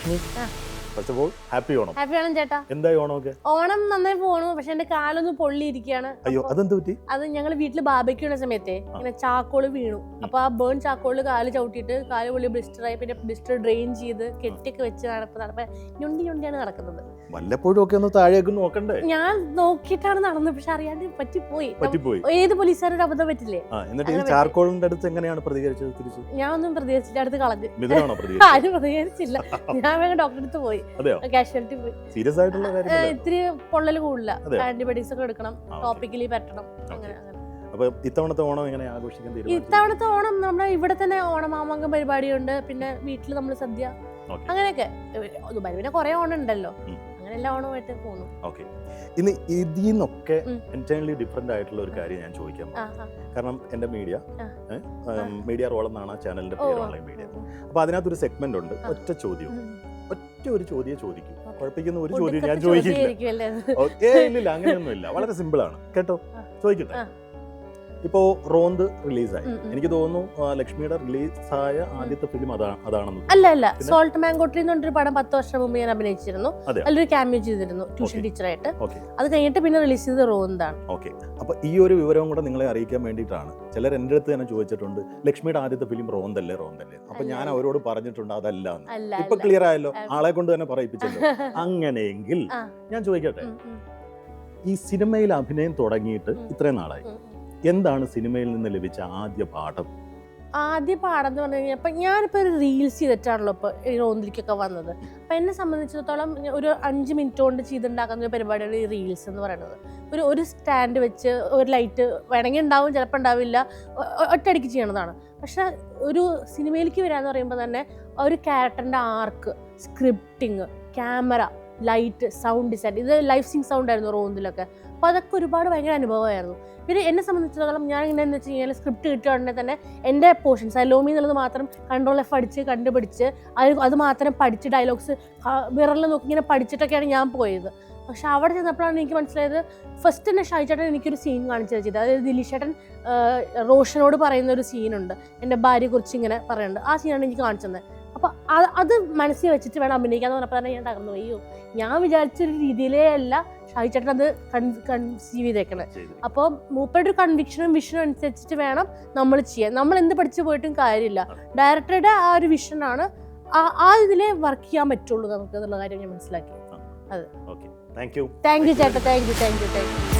Lakshmi, first of all happy Onam. Happy Onam ചേട്ടാ. എന്തായി ഓണമൊക്കെ? ഓണം നന്നായി പോണു, പക്ഷെ എന്റെ കാലൊന്ന് പൊള്ളിയിരിക്കുകയാണ്. അയ്യോ, അതെന്ത് പറ്റി? അത് ഞങ്ങൾ വീട്ടില് ബാബയ്ക്കുള്ള സമയത്തെ ഇങ്ങനെ ചാക്കോള് വീണു. അപ്പൊ ആ ബേൺ ചാക്കോളില് കാല് ചവിട്ടിയിട്ട് കാല് പൊള്ളി ബ്ലിസ്റ്ററായി. പിന്നെ ബ്ലിസ്റ്റർ ഡ്രെയിൻ ചെയ്ത് കെട്ടിയൊക്കെ വെച്ച് നടപ്പ് ഞൊണ്ടിയാണ് നടക്കുന്നത്. വല്ലപ്പോഴും ഒക്കെ ഒന്ന് താഴേക്ക് നോക്കണ്ടേ? ഞാൻ നോക്കിയിട്ടാണ് നടന്നത്, പക്ഷെ അറിയാണ്ട് പറ്റിപ്പോയി. ഏത് പോലീസുകാരുടെ അബദ്ധം പറ്റില്ലേ? എന്നിട്ട് ഈ ചാർക്കോളിന്റെ അടുത്ത് എങ്ങനെയാണ് പ്രതികരിച്ചത്? തിരിച്ചു ഞാൻ ഒന്നും പ്രതികരിച്ചില്ല, അടുത്ത് കളഞ്ഞു. ആരും പ്രതികരിച്ചില്ല. ഞാൻ വേഗം ഡോക്ടറെ അടുത്ത് പോയി, കാഷ്വാലിറ്റി പോയി. സീരിയസ് ആയിട്ടുള്ള ഇത്തിരി പൊള്ളൽ കൂടില്ല, ആന്റിബയോട്ടിക്സ് ഒക്കെ എടുക്കണം, ടോപ്പിക്കലി പറ്റണം. അങ്ങനെ ഇത്തവണത്തെ ഓണം എങ്ങനെ ആഘോഷിക്കാൻ തീരുമാനിച്ചു? ഇത്തവണത്തെ ഓണം നമ്മുടെ ഇവിടെ തന്നെ ഓണമാമാങ്കം പരിപാടിയുണ്ട്. പിന്നെ വീട്ടിൽ നമ്മൾ സദ്യ, അങ്ങനെയൊക്കെ. പിന്നെ കുറെ ഓണം ഉണ്ടല്ലോ, അങ്ങനെ എല്ലാ ഓണമായിട്ട് പോകുന്നു. ഓക്കെ, ഇനി ഇതിൽ നിന്നൊക്കെ എൻറ്റയർലി ഡിഫറെന്റ് ആയിട്ടുള്ള ഒരു കാര്യം ഞാൻ ചോദിക്കാം. കാരണം എന്റെ മീഡിയ റോൾ എന്നാണ് ആ ചാനലിന്റെ പേര്, ഓൺലൈൻ മീഡിയ. അപ്പൊ അതിനകത്തൊരു സെഗ്മെന്റ് ഉണ്ട്, ഒറ്റ ഒരു ചോദ്യം ചോദിക്കും. കുഴപ്പിക്കുന്ന ഒരു ചോദ്യം ഞാൻ ചോദിക്കില്ല. ഇല്ല, അങ്ങനെയൊന്നും ഇല്ല, വളരെ സിമ്പിൾ ആണ് കേട്ടോ. ചോദിക്കട്ടെ, ഇപ്പോ റോന്ത് റിലീസായി, എനിക്ക് തോന്നുന്നു ലക്ഷ്മിയുടെ റിലീസായ ആദ്യത്തെ ഫിലിം അതാണെന്ന്. അല്ല, സോൾട്ട് മാംഗോ ട്രീ എന്ന് പറഞ്ഞൊരു പടം 10 വർഷം മുമ്പ് ഞാൻ അഭിനയിച്ചിരുന്നു. അതിലൊരു ക്യാമിയോ ചെയ്തിരുന്നു ട്യൂഷൻ ടീച്ചറായിട്ട്. അത് കഴിഞ്ഞിട്ട് പിന്നെ റിലീസ് ചെയ്തത് റോന്താണ്. ഓക്കെ, അപ്പൊ ഈ ഒരു വിവരവും കൂടെ നിങ്ങളെ അറിയിക്കാൻ വേണ്ടിയിട്ടാണ്. ചിലർ എന്റെ അടുത്ത് തന്നെ ചോദിച്ചിട്ടുണ്ട്, ലക്ഷ്മിയുടെ ആദ്യത്തെ ഫിലിം റോന്തല്ലേ. അപ്പൊ ഞാൻ അവരോട് പറഞ്ഞിട്ടുണ്ട് അതല്ല. ഇപ്പൊ ക്ലിയർ ആയല്ലോ, ആളെ കൊണ്ട് തന്നെ പറയിപ്പിച്ചല്ലോ. അങ്ങനെയെങ്കിൽ ഞാൻ ചോദിക്കട്ടെ, ഈ സിനിമയിൽ അഭിനയം തുടങ്ങിയിട്ട് ഇത്രയും നാളായി, എന്താണ് സിനിമയിൽ നിന്ന് ലഭിച്ച ആദ്യ പാഠം? ആദ്യ പാഠം എന്ന് പറഞ്ഞു കഴിഞ്ഞാൽ, ഞാനിപ്പോൾ ഒരു റീൽസ് ചെയ്തിട്ടാണല്ലോ ഇപ്പോൾ ഈ റോന്തിലേക്കൊക്കെ വന്നത്. അപ്പം എന്നെ സംബന്ധിച്ചിടത്തോളം ഒരു 5 മിനിറ്റ് കൊണ്ട് ചെയ്തുണ്ടാക്കുന്ന ഒരു പരിപാടിയാണ് ഈ റീൽസ് എന്ന് പറയുന്നത്. ഒരു സ്റ്റാൻഡ് വെച്ച് ഒരു ലൈറ്റ് വേണമെങ്കിൽ ഉണ്ടാവും, ചിലപ്പോൾ ഉണ്ടാവില്ല, ഒറ്റയടിക്ക് ചെയ്യണതാണ്. പക്ഷെ ഒരു സിനിമയിലേക്ക് വരാമെന്ന് പറയുമ്പോൾ തന്നെ ഒരു ക്യാരക്ടറിൻ്റെ arc, scripting, camera, light, sound design, ഇത് ലൈഫ് സിങ് സൗണ്ട് ആയിരുന്നു റോന്തിലൊക്കെ. അപ്പോൾ അതൊക്കെ ഒരുപാട് ഭയങ്കര അനുഭവമായിരുന്നു. പിന്നെ എന്നെ സംബന്ധിച്ചിടത്തോളം ഞാൻ ഇങ്ങനെ എന്ന് വെച്ച് കഴിഞ്ഞാൽ സ്ക്രിപ്റ്റ് കിട്ടിയ ഉടനെ തന്നെ എൻ്റെ പോർഷൻസ് അലോമി എന്നുള്ളത് മാത്രം Ctrl F അടിച്ച് കണ്ടുപിടിച്ച് അത് മാത്രം പഠിച്ച് ഡയലോഗ്സ് വിരലിൽ നോക്കി ഇങ്ങനെ പഠിച്ചിട്ടൊക്കെയാണ് ഞാൻ പോയത്. പക്ഷെ അവിടെ ചെന്നപ്പോഴാണ് എനിക്ക് മനസ്സിലായത്, ഫസ്റ്റ് തന്നെ ഷായിച്ചേട്ടൻ എനിക്കൊരു സീൻ കാണിച്ചു വെച്ചത്. അതായത് ദിലീഷേട്ടൻ റോഷനോട് പറയുന്ന ഒരു സീനുണ്ട്, എൻ്റെ ഭാര്യയെക്കുറിച്ച് ഇങ്ങനെ പറയുന്നുണ്ട്. ആ സീനാണ് എനിക്ക് കാണിച്ചു തന്നെ. അപ്പോൾ അത് മനസ്സിൽ വെച്ചിട്ട് വേണം അഭിനയിക്കാന്ന് പറഞ്ഞപ്പോൾ തന്നെ ഞാൻ തകർന്നു. അയ്യോ, ഞാൻ വിചാരിച്ചൊരു രീതിയിലേ അല്ല ഷായിച്ചേട്ടൻ അത് കൺസീവ് ചെയ്തേക്കണത്. അപ്പോൾ മൂപ്പരുടെ ഒരു കൺവിക്ഷനും വിഷനും അനുസരിച്ചിട്ട് വേണം നമ്മൾ ചെയ്യാൻ. നമ്മൾ എന്ത് പഠിച്ചു പോയിട്ടും കാര്യമില്ല, ഡയറക്ടറുടെ ആ ഒരു വിഷനാണ് ആ ഇതിലേ വർക്ക് ചെയ്യാൻ പറ്റുള്ളൂ നമുക്ക് എന്നുള്ള കാര്യം ഞാൻ മനസ്സിലാക്കി. അതെ, താങ്ക് യു ചേട്ടാ, താങ്ക് യു.